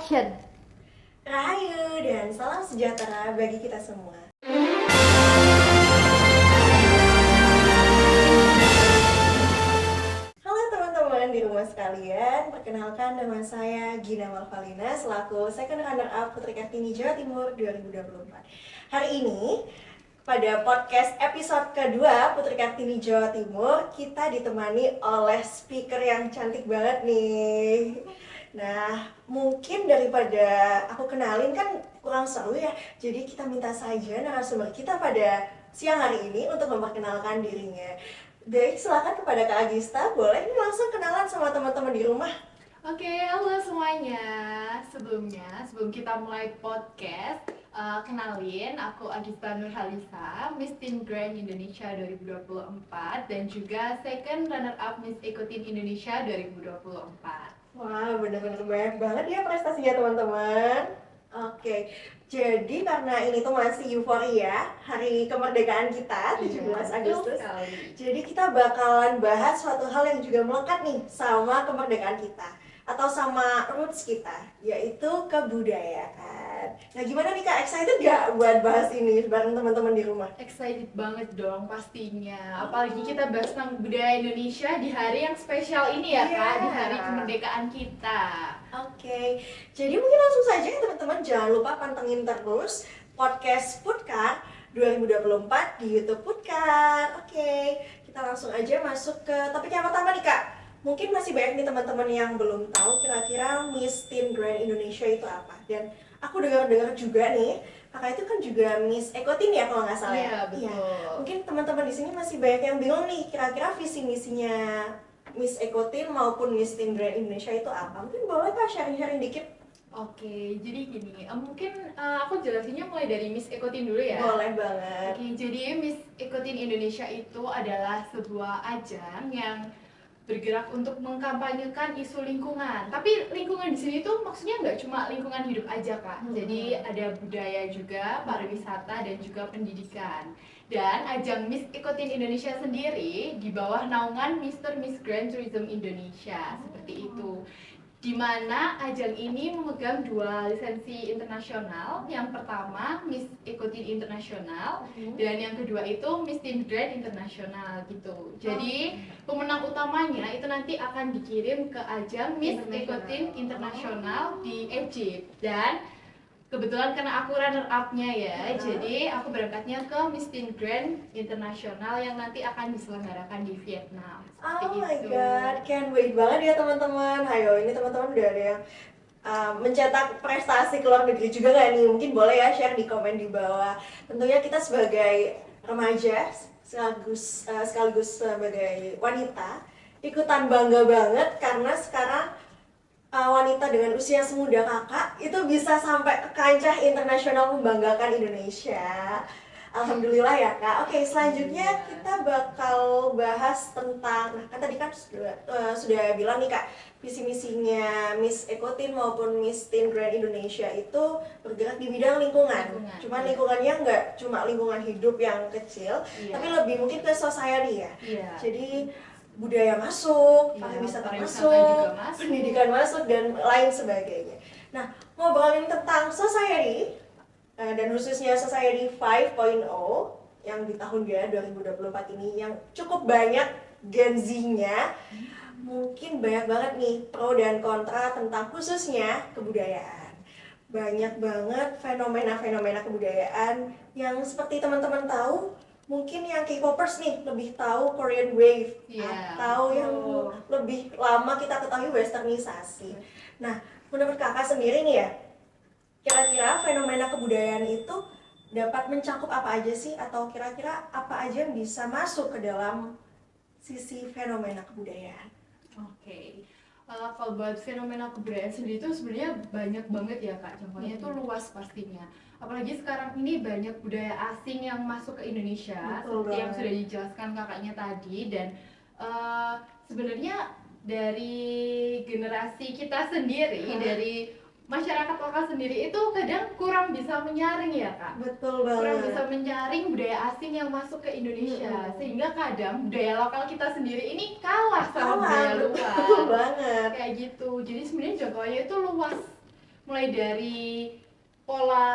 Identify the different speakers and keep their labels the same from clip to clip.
Speaker 1: Action!
Speaker 2: Rahayu dan salam sejahtera bagi kita semua. Halo teman-teman di rumah sekalian, perkenalkan nama saya Gina Malvalina selaku Second Runner Up Putri Kartini Jawa Timur 2024. Hari ini pada podcast episode kedua Putri Kartini Jawa Timur, kita ditemani oleh speaker yang cantik banget nih. Nah, mungkin daripada aku kenalin kan kurang seru ya. Jadi kita minta saja narasumber kita pada siang hari ini untuk memperkenalkan dirinya. Baik, silakan kepada Kak Agista, boleh nih langsung kenalan sama teman-teman di rumah.
Speaker 1: Oke, halo semuanya. Sebelum kita mulai podcast, kenalin, aku Agista Nurhalisa, Miss Teen Grand Indonesia 2024 dan juga Second Runner Up Miss Ikutin Indonesia 2024.
Speaker 2: Wah, bener-bener banyak banget ya prestasinya teman-teman. Oke, jadi karena ini tuh masih euforia, hari kemerdekaan kita, 17 Agustus. Jadi kita bakalan bahas suatu hal yang juga melekat nih sama kemerdekaan kita atau sama roots kita, yaitu kebudayaan. Nah, gimana nih Kak, excited gak buat bahas ini bareng teman-teman di rumah?
Speaker 1: Excited banget dong pastinya. Apalagi kita bahas tentang budaya Indonesia di hari yang spesial ini ya Kak, di hari kemerdekaan kita.
Speaker 2: Oke, jadi mungkin langsung saja ya teman-teman, jangan lupa pantengin terus podcast Foodcar 2024 di YouTube Foodcar. Oke, kita langsung aja masuk ke topik yang pertama nih Kak. Mungkin masih banyak nih teman-teman yang belum tahu kira-kira Miss Teen Grand Indonesia itu apa. Dan aku dengar-dengar juga nih, kakak itu kan juga Miss Ekotin ya kalau nggak salah.
Speaker 1: Iya, betul.
Speaker 2: Iya. Mungkin teman-teman di sini masih banyak yang bingung nih, kira-kira visi misinya Miss Ekotin maupun Miss Teen Grand Indonesia itu apa? Mungkin boleh Kak sharing-sharing dikit?
Speaker 1: Oke, jadi gini, mungkin aku jelasinnya mulai dari Miss Ikutin dulu ya.
Speaker 2: Boleh banget.
Speaker 1: Oke, jadi Miss Ikutin Indonesia itu adalah sebuah ajang yang bergerak untuk mengkampanyekan isu lingkungan. Tapi lingkungan di sini tuh maksudnya nggak cuma lingkungan hidup aja Kak. Jadi ada budaya juga, pariwisata dan juga pendidikan. Dan ajang Miss Ikutin Indonesia sendiri di bawah naungan Mr. Miss Grand Tourism Indonesia seperti itu. Di mana ajang ini memegang dua lisensi internasional. Yang pertama Miss Ikutin Internasional dan yang kedua itu Miss Teen Grand Internasional gitu. Jadi pemenang utamanya itu nanti akan dikirim ke ajang Miss Ikutin Internasional di Egypt. Dan kebetulan karena aku runner up-nya ya, jadi aku berangkatnya ke Miss Teen Grand Internasional yang nanti akan diselenggarakan di Vietnam.
Speaker 2: Oh my god, can't wait banget ya teman-teman. Hayo, ini teman-teman udah ada yang mencetak prestasi ke luar negeri juga nggak nih? Mungkin boleh ya share di komen di bawah. Tentunya kita sebagai remaja sekaligus sebagai wanita ikutan bangga banget karena sekarang wanita dengan usia semuda kakak itu bisa sampai ke kancah internasional membanggakan Indonesia. Alhamdulillah ya Kak. Oke, selanjutnya kita bakal bahas tentang, nah kan tadi kan sudah bilang nih Kak, visi misinya Miss Ekotin maupun Miss Teen Grand Indonesia itu bergerak di bidang lingkungan. Cuman lingkungannya nggak cuma lingkungan hidup yang kecil, tapi lebih mungkin ke society ya. Jadi budaya masuk, pariwisata masuk, pendidikan masuk dan lain sebagainya. Nah, ngobrolin tentang society dan khususnya Society 5.0 yang di tahun 2024 ini yang cukup banyak Gen Z-nya, mungkin banyak banget nih pro dan kontra tentang khususnya kebudayaan. Banyak banget fenomena-fenomena kebudayaan yang seperti teman-teman tahu, mungkin yang K-popers nih lebih tahu Korean Wave, atau yang lebih lama kita ketahui westernisasi. Nah, menurut kakak sendiri nih ya, kira-kira fenomena kebudayaan itu dapat mencakup apa aja sih? Atau kira-kira apa aja yang bisa masuk ke dalam sisi fenomena kebudayaan?
Speaker 1: Oke. Kalau buat fenomena kebudayaan sendiri itu sebenarnya banyak banget ya Kak, contohnya itu luas pastinya. Apalagi sekarang ini banyak budaya asing yang masuk ke Indonesia, seperti yang sudah dijelaskan kakaknya tadi. Dan sebenarnya dari generasi kita sendiri, dari masyarakat lokal sendiri itu kadang kurang bisa menyaring ya Kak.
Speaker 2: Betul banget.
Speaker 1: Kurang bisa menyaring budaya asing yang masuk ke Indonesia, sehingga kadang budaya lokal kita sendiri ini kalah sama budaya luar.
Speaker 2: Betul banget.
Speaker 1: Kayak gitu. Jadi sebenarnya jangkauannya itu luas mulai dari pola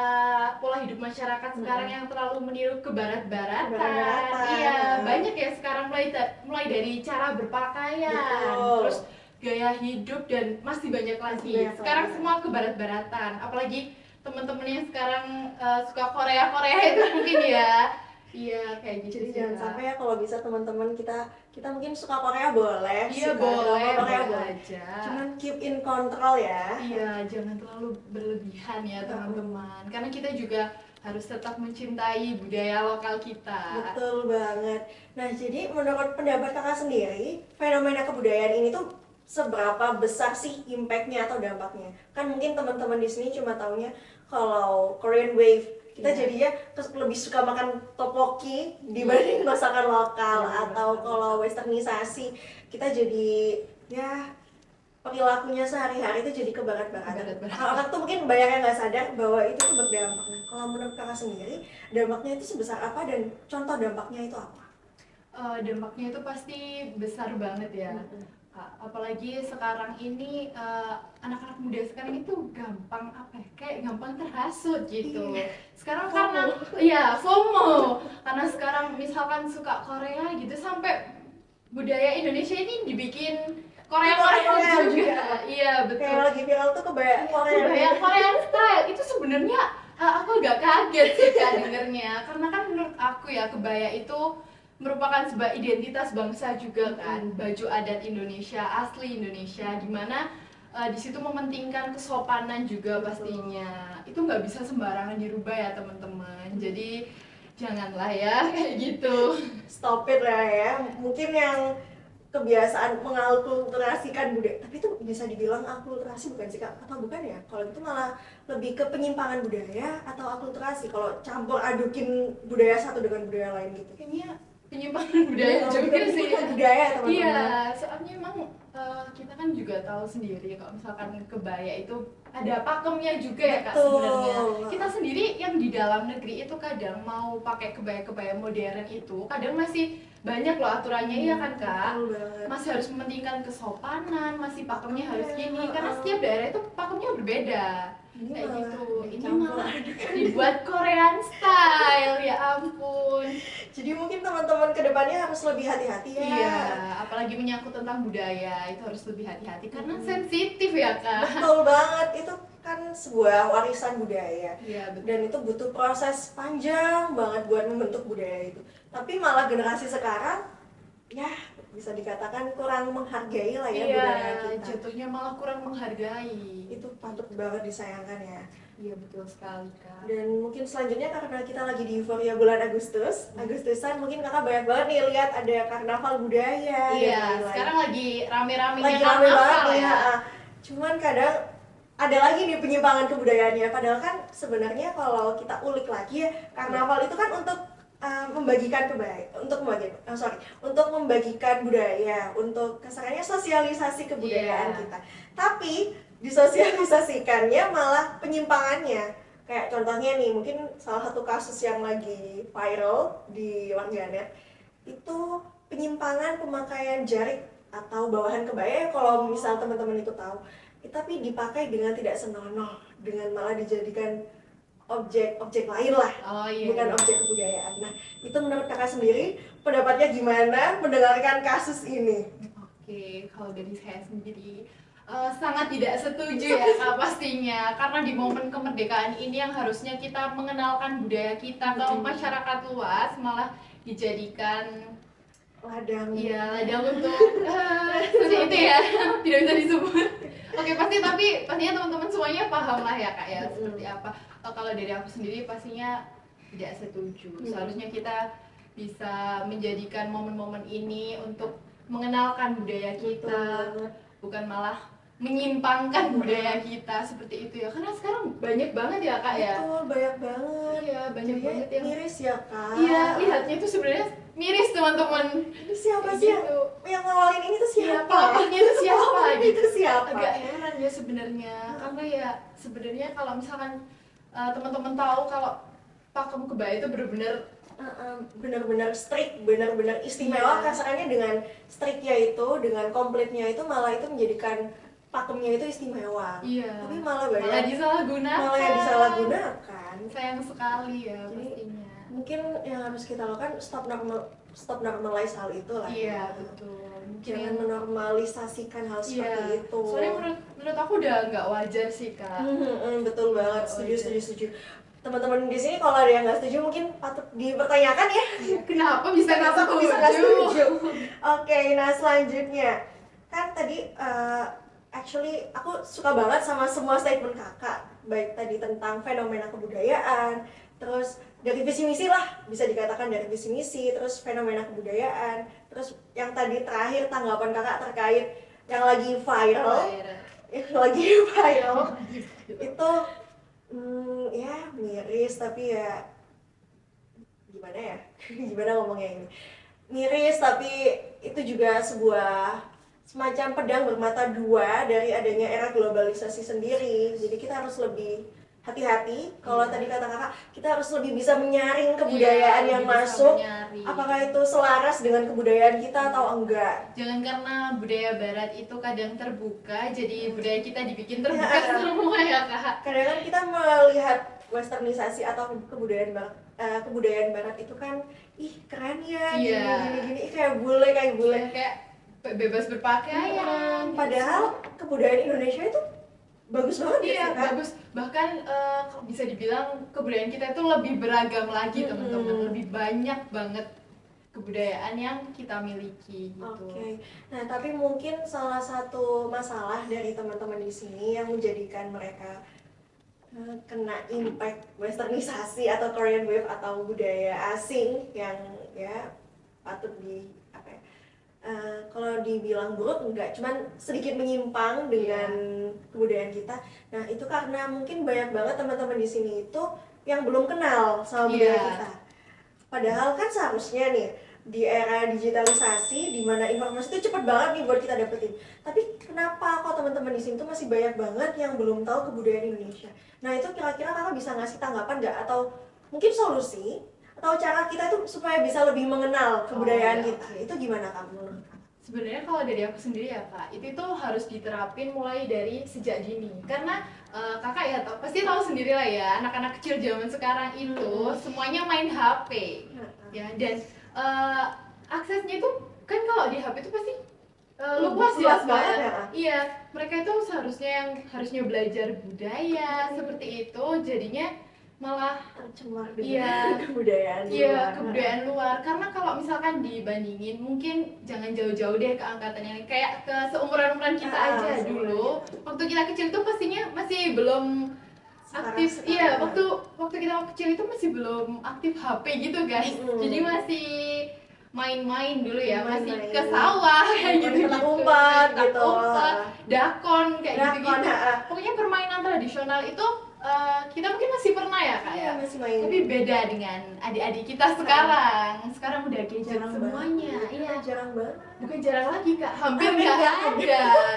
Speaker 1: pola hidup masyarakat sekarang yang terlalu meniru ke barat-baratan.
Speaker 2: Barat-baratan.
Speaker 1: Iya, banyak ya sekarang mulai dari cara berpakaian,
Speaker 2: Betul.
Speaker 1: terus gaya hidup dan masih banyak lagi.
Speaker 2: banyak
Speaker 1: Sekarang
Speaker 2: lagi.
Speaker 1: semua ke barat-baratan, apalagi teman-teman yang sekarang suka Korea itu mungkin ya. Iya, kayak gitu.
Speaker 2: Jadi
Speaker 1: sih,
Speaker 2: jangan
Speaker 1: Kak.
Speaker 2: sampai ya kalau bisa teman-teman kita mungkin suka Korea boleh,
Speaker 1: Iya,
Speaker 2: suka
Speaker 1: boleh,
Speaker 2: drama Korea
Speaker 1: boleh
Speaker 2: boleh.
Speaker 1: aja.
Speaker 2: Cuman keep in control ya.
Speaker 1: Iya, jangan terlalu berlebihan ya teman-teman. Karena kita juga harus tetap mencintai budaya lokal kita.
Speaker 2: Betul banget. Nah, jadi menurut pendapat kakak sendiri, fenomena kebudayaan ini tuh seberapa besar sih impactnya atau dampaknya? Kan mungkin teman-teman di sini cuma taunya kalau Korean Wave, kita
Speaker 1: Iya.
Speaker 2: jadinya lebih suka makan tteokbokki dibanding masakan lokal,
Speaker 1: Iya,
Speaker 2: atau
Speaker 1: masakan
Speaker 2: kalau
Speaker 1: lokal.
Speaker 2: westernisasi, kita jadi ya perilakunya sehari-hari itu jadi ke barat-baratan.
Speaker 1: Barat-baratan.
Speaker 2: Orang-orang tuh mungkin banyak yang nggak sadar bahwa itu tuh berdampak. Nah, kalau menurut kakak sendiri, dampaknya itu sebesar apa dan contoh dampaknya itu apa?
Speaker 1: Dampaknya itu pasti besar banget ya. Kak. Apalagi sekarang ini anak-anak muda sekarang itu gampang apa ya? Kayak gampang terhasut gitu.
Speaker 2: Iya.
Speaker 1: Sekarang
Speaker 2: FOMO.
Speaker 1: karena ya FOMO. Karena sekarang misalkan suka Korea gitu sampai budaya Indonesia ini dibikin Korea juga. Iya, betul.
Speaker 2: Kayak lagi viral tuh kebaya Korea.
Speaker 1: Kebaya Korean style itu sebenarnya aku agak kaget sih Kak dengernya, karena kan menurut aku ya kebaya itu merupakan sebuah identitas bangsa juga kan, baju adat Indonesia, asli Indonesia, dimana di situ mementingkan kesopanan juga pastinya. Itu nggak bisa sembarangan dirubah ya teman-teman. Jadi janganlah ya kayak gitu.
Speaker 2: Stop it lah ya. Mungkin yang kebiasaan mengakulturasikan budaya, tapi itu bisa dibilang akulturasi bukan sih kak? Atau bukan ya? Kalau gitu malah lebih ke penyimpangan budaya atau akulturasi, kalau campur adukin budaya satu dengan budaya lain gitu.
Speaker 1: Kayaknya penyimpangan budaya juga sih.
Speaker 2: Budaya teman-teman.
Speaker 1: Iya, soalnya emang kita kan juga tahu sendiri kalau misalkan kebaya itu ada pakemnya juga ya Kak
Speaker 2: Betul.
Speaker 1: sebenarnya. Kita sendiri yang di dalam negeri itu kadang mau pakai kebaya-kebaya modern itu kadang masih banyak loh aturannya ya kan Kak.
Speaker 2: Betul banget.
Speaker 1: Masih harus mementingkan kesopanan, masih pakemnya harus
Speaker 2: Iya,
Speaker 1: gini karena setiap daerah itu pakemnya berbeda.
Speaker 2: Ini
Speaker 1: Kayak
Speaker 2: malah
Speaker 1: gitu. Ini
Speaker 2: dicampur
Speaker 1: malah dibuat Korean style, ya ampun.
Speaker 2: Jadi mungkin teman-teman kedepannya harus lebih hati-hati ya.
Speaker 1: Iya, apalagi menyangkut tentang budaya itu harus lebih hati-hati karena sensitif ya Kak.
Speaker 2: Betul banget, itu kan sebuah warisan budaya.
Speaker 1: Iya betul.
Speaker 2: Dan itu butuh proses panjang banget buat membentuk budaya itu. Tapi malah generasi sekarang, ya bisa dikatakan kurang menghargai lah ya budaya
Speaker 1: Iya,
Speaker 2: kita.
Speaker 1: jatuhnya malah kurang menghargai.
Speaker 2: Itu patut banget disayangkan ya.
Speaker 1: Iya betul sekali Kak.
Speaker 2: Dan mungkin selanjutnya karena kita lagi di euforia bulan Agustusan, mungkin kakak banyak banget nih lihat ada karnaval budaya.
Speaker 1: Iya,
Speaker 2: dan lain-lain.
Speaker 1: sekarang lagi rame-ramenya
Speaker 2: Lagi rame banget
Speaker 1: karnaval
Speaker 2: ya. Cuman kadang ada lagi nih penyimpangan kebudayaannya. Padahal kan sebenarnya kalau kita ulik lagi ya, karnaval itu kan untuk membagikan untuk membagikan budaya, untuk kesannya sosialisasi kebudayaan kita. Tapi disosialisasikannya malah penyimpangannya. Kayak contohnya nih, mungkin salah satu kasus yang lagi viral di warganet itu penyimpangan pemakaian jarik atau bawahan kebaya, kalau misal teman-teman itu tahu. Tapi dipakai dengan tidak senonoh, dengan malah dijadikan objek lain lah, bukan objek kebudayaan. Nah, itu menurut kakak sendiri pendapatnya gimana mendengarkan kasus ini?
Speaker 1: Oke, kalau dari saya sendiri sangat tidak setuju ya Kak pastinya, karena di momen kemerdekaan ini yang harusnya kita mengenalkan budaya kita ke masyarakat luas malah dijadikan
Speaker 2: ladang.
Speaker 1: Iya, ladang untuk seperti itu ya, tidak bisa disebut. Oke, tapi pastinya teman-teman semuanya paham lah ya Kak ya seperti apa. Kalau dari aku sendiri pastinya tidak setuju. Seharusnya kita bisa menjadikan momen-momen ini untuk mengenalkan budaya kita, bukan malah menyimpangkan budaya kita seperti itu ya. Karena sekarang banyak banget ya Kak ya.
Speaker 2: Betul, banyak banget.
Speaker 1: Iya, banyak banget yang
Speaker 2: miris ya Kak.
Speaker 1: Iya, lihatnya itu sebenarnya miris teman-teman.
Speaker 2: Ini siapa sih yang ngawalin ini tuh siapa?
Speaker 1: Pelakunya itu siapa gitu.
Speaker 2: Itu siapa?
Speaker 1: Agak heran ya sebenarnya. Karena ya sebenarnya kalau misalkan teman-teman tahu kalau pakem kebaya itu benar-benar strict, benar-benar istimewa. Kasarannya dengan strictnya itu, dengan komplitnya itu malah itu menjadikan
Speaker 2: pakemnya itu istimewa,
Speaker 1: Iya.
Speaker 2: tapi malah
Speaker 1: Malah
Speaker 2: banyak
Speaker 1: disalahgunakan.
Speaker 2: malah yang disalahgunakan.
Speaker 1: Sayang sekali ya
Speaker 2: Jadi,
Speaker 1: pastinya.
Speaker 2: mungkin yang harus kita lakukan stop normalize hal itu lah.
Speaker 1: Iya, betul.
Speaker 2: Jangan menormalisasikan hal seperti itu.
Speaker 1: Soalnya menurut aku udah nggak wajar sih, Kak.
Speaker 2: Betul banget, setuju. Teman-teman di sini kalau ada yang nggak setuju mungkin patut dipertanyakan ya.
Speaker 1: Kenapa bisa nggak
Speaker 2: setuju? Oke, nah selanjutnya kan tadi actually aku suka banget sama semua statement kakak, baik tadi tentang fenomena kebudayaan, terus dari visi misi lah, bisa dikatakan dari visi misi, terus fenomena kebudayaan, terus yang tadi terakhir tanggapan kakak terkait yang lagi viral. Itu ya miris, tapi ya gimana ya gimana ngomongnya ini, miris tapi itu juga sebuah semacam pedang bermata dua dari adanya era globalisasi sendiri. Jadi kita harus lebih hati-hati. Kalau tadi kata kakak, kita harus lebih bisa menyaring kebudayaan yang masuk, apakah itu selaras dengan kebudayaan kita atau enggak.
Speaker 1: Jangan karena budaya barat itu kadang terbuka, jadi budaya kita dibikin terbuka semua ya, Kak.
Speaker 2: Kadang kan kita melihat westernisasi atau kebudayaan barat itu kan, ih keren ya, gini, kayak bule
Speaker 1: kayak bebas berpakaian.
Speaker 2: Padahal kebudayaan Indonesia itu bagus banget.
Speaker 1: Iya, bagus. Bahkan bisa dibilang kebudayaan kita itu lebih beragam lagi, teman-teman. Lebih banyak banget kebudayaan yang kita miliki gitu.
Speaker 2: Oke. Nah, tapi mungkin salah satu masalah dari teman-teman di sini yang menjadikan mereka kena impact westernisasi atau Korean Wave atau budaya asing yang ya patut kalau dibilang buruk enggak, cuman sedikit menyimpang dengan kebudayaan kita. Nah, itu karena mungkin banyak banget teman-teman di sini itu yang belum kenal sama budaya kita. Padahal kan seharusnya nih di era digitalisasi di mana informasi itu cepat banget nih buat kita dapetin. Tapi kenapa kok teman-teman di sini tuh masih banyak banget yang belum tahu kebudayaan Indonesia? Nah, itu kira-kira kakak bisa ngasih tanggapan nggak, atau mungkin solusi atau cara kita tuh supaya bisa lebih mengenal kebudayaan kita? Itu gimana kamu?
Speaker 1: Sebenarnya kalau dari aku sendiri ya, Kak, itu tuh harus diterapin mulai dari sejak dini. Karena kakak ya pasti tahu sendiri lah ya, anak-anak kecil zaman sekarang itu semuanya main HP. Ya, dan aksesnya itu kan kalau di HP itu pasti luas banget ya. Iya, mereka itu harusnya belajar budaya seperti itu, jadinya malah
Speaker 2: tercemar dengan kebudayaan luar.
Speaker 1: Kebudayaan luar. Karena kalau misalkan dibandingin, mungkin jangan jauh-jauh deh ke angkatannya, kayak ke seumuran-umuran kita aja dulu. Waktu kita kecil itu pastinya masih belum aktif. Iya, waktu kita kecil itu masih belum aktif HP gitu, guys. Jadi masih main-main dulu ya, masih ke sawah kayak gitu,
Speaker 2: umpat gitu,
Speaker 1: dakon kayak gitu. Pokoknya permainan tradisional itu kita mungkin masih pernah ya, Kak, ya?
Speaker 2: Masih main.
Speaker 1: Tapi beda dengan adik-adik kita sekarang. Sekarang udah gadget semuanya.
Speaker 2: Iya, jarang banget.
Speaker 1: Bukan jarang lagi, Kak, hampir nggak ada.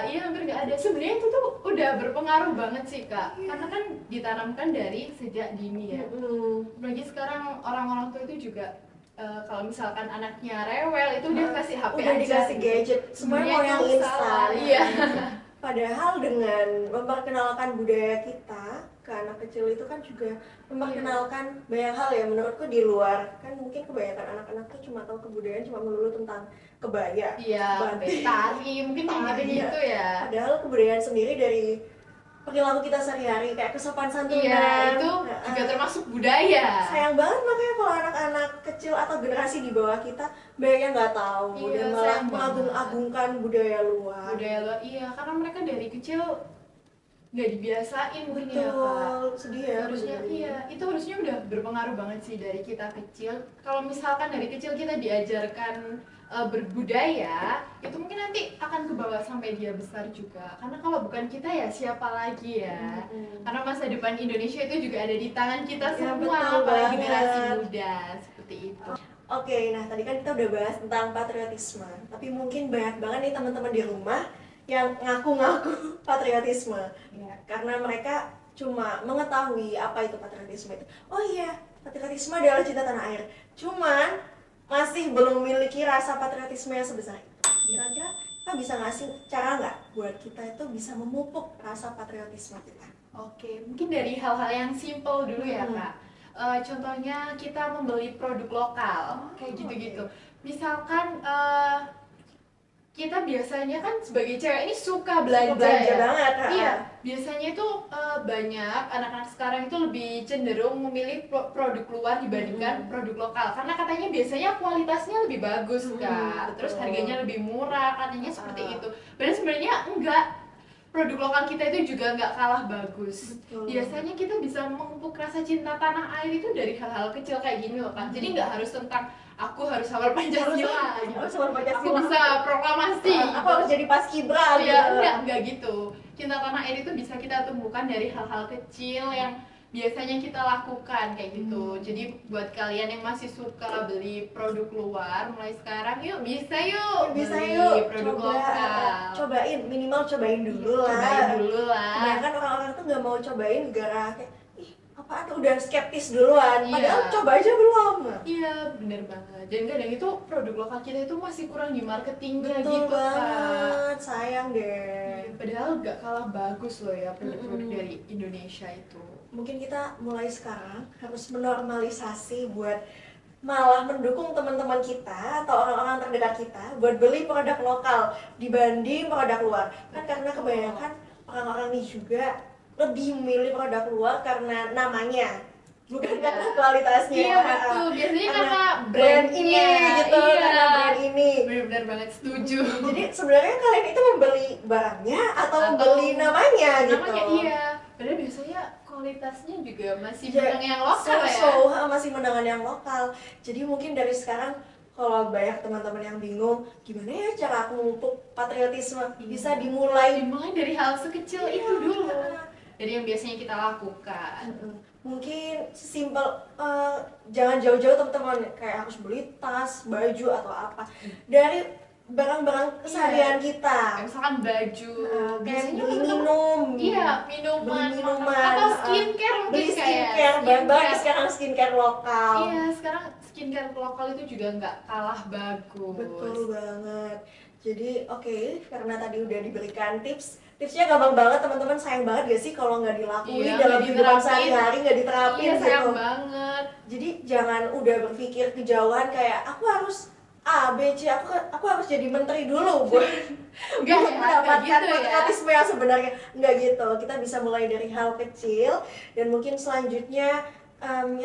Speaker 1: Iya, hampir nggak ada. Sebenarnya itu tuh udah berpengaruh banget sih, Kak, karena kan ditanamkan dari sejak dini ya. Apalagi sekarang orang-orang tua itu juga kalau misalkan anaknya rewel itu dia kasih HP
Speaker 2: udah dikasih gadget, semuanya mau yang instan.
Speaker 1: Iya.
Speaker 2: Padahal dengan memperkenalkan budaya kita ke anak kecil itu kan juga memperkenalkan banyak hal ya menurutku. Di luar kan mungkin kebanyakan anak-anak tuh cuma tahu kebudayaan cuma melulu tentang kebaya,
Speaker 1: tari, mungkin gitu ya.
Speaker 2: Padahal kebudayaan sendiri dari perilaku kita sehari-hari, kayak kesopan santunan.
Speaker 1: Iya, itu juga termasuk budaya.
Speaker 2: Sayang banget makanya kalau anak-anak kecil atau generasi di bawah kita banyak yang nggak tahu dan malah mengagung-agungkan budaya luar.
Speaker 1: Iya, karena mereka dari kecil nggak dibiasain mungkin ya,
Speaker 2: Kak. Sedih ya.
Speaker 1: Itu harusnya udah berpengaruh banget sih dari kita kecil. Kalau misalkan dari kecil kita diajarkan berbudaya, itu mungkin nanti akan kebawa sampai dia besar juga. Karena kalau bukan kita ya siapa lagi ya? Karena masa depan Indonesia itu juga ada di tangan kita semua, apalagi generasi muda seperti itu.
Speaker 2: Oke, nah tadi kan kita udah bahas tentang patriotisme, tapi mungkin banyak banget nih teman-teman di rumah yang ngaku-ngaku patriotisme, karena mereka cuma mengetahui apa itu patriotisme itu. Oh iya, patriotisme adalah cinta tanah air. Cuman masih belum memiliki rasa patriotisme yang sebesar itu. Kira-kira bisa ngasih cara nggak buat kita itu bisa memupuk rasa patriotisme kita?
Speaker 1: Oke, mungkin dari hal-hal yang simple dulu ya Kak. Contohnya kita membeli produk lokal, kayak gitu-gitu. Misalkan kita biasanya kan sebagai cewek ini suka belanja ya.
Speaker 2: Banget.
Speaker 1: Iya, biasanya itu banyak anak-anak sekarang itu lebih cenderung memilih produk luar dibandingkan produk lokal karena katanya biasanya kualitasnya lebih bagus Kak. Terus harganya lebih murah, katanya seperti itu. Padahal sebenarnya enggak. Produk lokal kita itu juga nggak kalah bagus. Biasanya kita bisa memupuk rasa cinta tanah air itu dari hal-hal kecil kayak gini loh kan. Jadi nggak harus tentang aku harus hafal Pancasila gitu. Aku bisa proklamasi.
Speaker 2: Aku harus jadi paskibra gitu.
Speaker 1: Ya, enggak gitu. Cinta tanah air itu bisa kita tumbuhkan dari hal-hal kecil yang biasanya kita lakukan kayak gitu. Jadi buat kalian yang masih suka beli produk luar, mulai sekarang yuk beli produk lokal.
Speaker 2: Cobain dulu lah. Kebanyakan orang-orang tuh nggak mau cobain gara kayak apaan udah skeptis duluan. Padahal coba aja belum.
Speaker 1: Iya, bener banget. Dan kadang itu produk lokal kita itu masih kurang di marketingnya
Speaker 2: gitu
Speaker 1: banget.
Speaker 2: Sayang deh.
Speaker 1: Padahal gak kalah bagus loh ya produk-produk dari Indonesia itu.
Speaker 2: Mungkin kita mulai sekarang harus menormalisasi buat malah mendukung teman-teman kita atau orang-orang terdekat kita buat beli produk lokal dibanding produk luar. Kan karena kebanyakan orang-orang ini juga lebih memilih produk luar karena namanya, bukan karena kualitasnya.
Speaker 1: Iya betul, biasanya karena
Speaker 2: brand ini gitu, karena brand ini.
Speaker 1: Benar-benar banget setuju.
Speaker 2: Jadi sebenarnya kalian itu membeli barangnya atau membeli namanya gitu.
Speaker 1: Namanya iya. Padahal biasanya kualitasnya juga masih menang yang lokal
Speaker 2: masih menangan yang lokal. Jadi mungkin dari sekarang kalau banyak teman-teman yang bingung gimana ya cara aku memupuk patriotisme, bisa dimulai
Speaker 1: dari hal sekecil itu dulu. Dari yang biasanya kita lakukan.
Speaker 2: Mungkin simpel, jangan jauh-jauh teman-teman kayak harus beli tas, baju atau apa. Dari barang-barang keseharian kita.
Speaker 1: Misalkan baju,
Speaker 2: biasanya beli minum.
Speaker 1: Iya, minuman. Atau skincare mungkin
Speaker 2: beli skincare, banyak sekarang skincare lokal.
Speaker 1: Iya, sekarang skincare lokal itu juga nggak kalah bagus.
Speaker 2: Betul banget. Jadi karena tadi udah diberikan tipsnya gampang banget teman-teman, sayang banget gak sih kalau nggak dilakuin dalam kehidupan sehari-hari, nggak diterapin gitu.
Speaker 1: Sayang banget.
Speaker 2: Jadi jangan udah berpikir kejauhan kayak aku harus A, B, C, aku harus jadi menteri dulu buat mendapatkan patriotisme yang sebenarnya. Nggak gitu, kita bisa mulai dari hal kecil dan mungkin selanjutnya dan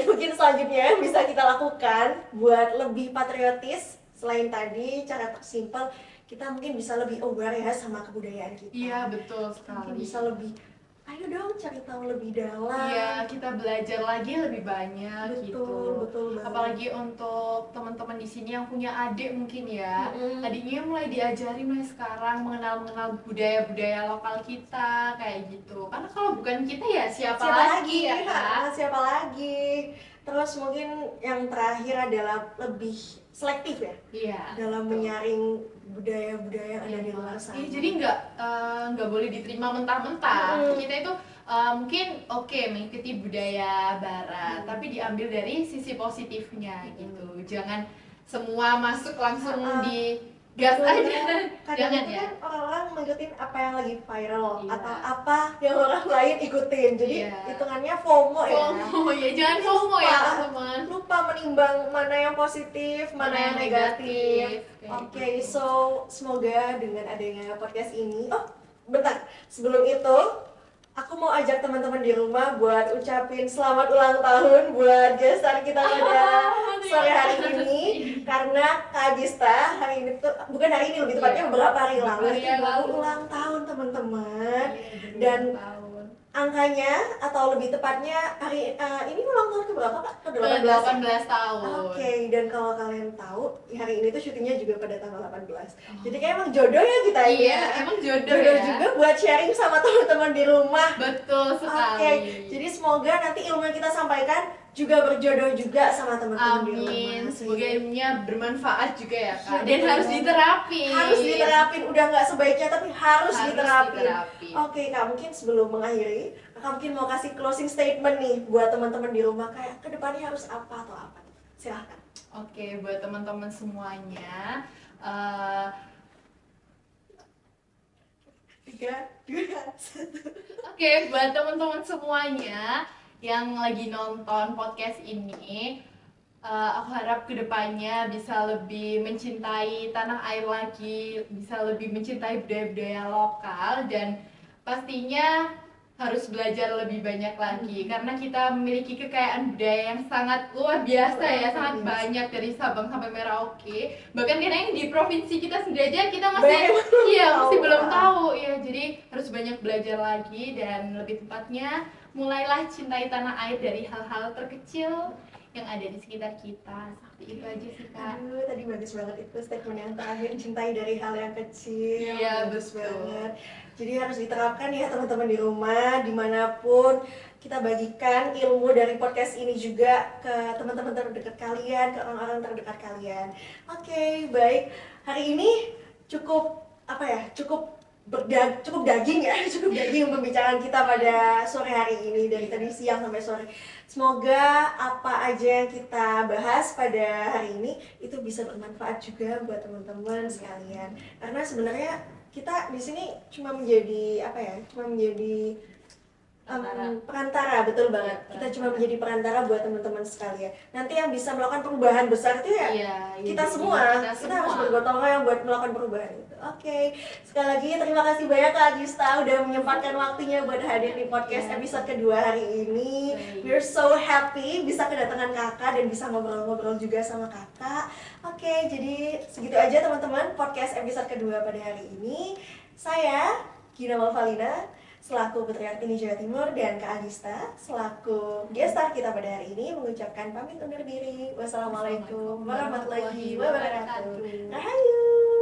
Speaker 2: mungkin selanjutnya yang bisa kita lakukan buat lebih patriotis selain tadi cara tersimpel, kita mungkin bisa lebih aware ya sama kebudayaan kita.
Speaker 1: Iya betul sekali.
Speaker 2: Mungkin bisa lebih, ayo dong cari tahu lebih dalam.
Speaker 1: Iya, kita belajar lagi lebih banyak
Speaker 2: Betul banget.
Speaker 1: Apalagi untuk teman-teman di sini yang punya adik mungkin ya, adiknya mulai diajari mulai sekarang mengenal budaya-budaya lokal kita kayak gitu. Karena kalau bukan kita ya siapa lagi ya Kak?
Speaker 2: Siapa lagi? Terus mungkin yang terakhir adalah lebih selektif ya, dalam menyaring budaya-budaya yang ada di luar sana.
Speaker 1: Jadi nggak boleh diterima mentah-mentah. Kita itu mungkin mengikuti budaya barat, tapi diambil dari sisi positifnya gitu. Jangan semua masuk langsung di gas aja.
Speaker 2: Jangan ya. Kan orang-orang ngikutin apa yang lagi viral atau apa yang orang lain ikutin. Jadi hitungannya FOMO ya.
Speaker 1: Jangan FOMO ya teman-teman.
Speaker 2: Lupa menimbang mana yang positif, mana yang negatif. So semoga dengan adanya podcast ini, bentar, sebelum itu aku mau ajak teman-teman di rumah buat ucapin selamat ulang tahun buat gestar kita pada sore hari ini. Karena Kak Agista hari ini tuh, bukan hari ini, lebih tepatnya beberapa hari lalu ulang tahun teman-teman. Dan angkanya atau lebih tepatnya hari ini ulang tahun keberapa Kak?
Speaker 1: Ke-18 tahun.
Speaker 2: Dan kalau kalian tahu hari ini tuh syutingnya juga pada tanggal 18. Jadi kayak emang jodoh ya kita ini.
Speaker 1: Iya, emang jodoh ya.
Speaker 2: Juga buat sharing sama teman-teman di rumah.
Speaker 1: Betul sekali.
Speaker 2: Jadi semoga nanti ilmu yang kita sampaikan juga berjodoh juga sama teman-teman di rumah.
Speaker 1: Amin. Semoga ilmunya bermanfaat juga ya Kak. Dan harus diterapin.
Speaker 2: Udah nggak sebaiknya tapi harus diterapin. Kak, mungkin sebelum mengakhiri, Kak mungkin mau kasih closing statement nih buat teman-teman di rumah kayak kedepannya harus apa atau apa. Silahkan.
Speaker 1: Oke, buat teman-teman semuanya, eh,
Speaker 2: 3, 2, 1.
Speaker 1: oke, buat teman-teman semuanya yang lagi nonton podcast ini, aku harap kedepannya bisa lebih mencintai tanah air lagi, bisa lebih mencintai budaya-budaya lokal, dan pastinya harus belajar lebih banyak lagi karena kita memiliki kekayaan budaya yang sangat luar biasa ya, sangat banyak dari Sabang sampai Merauke. Bahkan kadang yang di provinsi kita sendiri aja kita masih masih belum tahu ya. Jadi harus banyak belajar lagi, dan lebih tepatnya mulailah cintai tanah air dari hal-hal terkecil yang ada di sekitar kita. Seperti itu aja sih, Kak.
Speaker 2: Aduh, tadi bagus banget itu statement yang terakhir, cintai dari hal yang kecil.
Speaker 1: Iya,
Speaker 2: bagus
Speaker 1: betul
Speaker 2: banget. Jadi harus diterapkan ya teman-teman di rumah, dimanapun. Kita bagikan ilmu dari podcast ini juga ke teman-teman terdekat kalian, ke orang-orang terdekat kalian. Oke, baik. Hari ini cukup cukup cukup daging ya, cukup daging pembicaraan kita pada sore hari ini, dari tadi siang sampai sore. Semoga apa aja yang kita bahas pada hari ini itu bisa bermanfaat juga buat teman-teman sekalian. Karena sebenarnya kita di sini cuma menjadi perantara, betul banget. Kita cuma menjadi perantara buat teman-teman sekalian. Nanti yang bisa melakukan perubahan besar itu ya kita semua. Kita harus bergotong royong buat melakukan perubahan itu. Oke. Sekali lagi terima kasih banyak Kak Agista udah menyempatkan waktunya buat hadir di podcast episode kedua hari ini. We're so happy bisa kedatangan Kakak dan bisa ngobrol-ngobrol juga sama Kakak. Oke, jadi segitu aja teman-teman podcast episode kedua pada hari ini. Saya Gina Malvalina selaku Putri Artini Jawa Timur, dan Kak Agista selaku guest star kita pada hari ini mengucapkan pamit undur diri. Wassalamualaikum warahmatullahi wabarakatuh. Rahayu.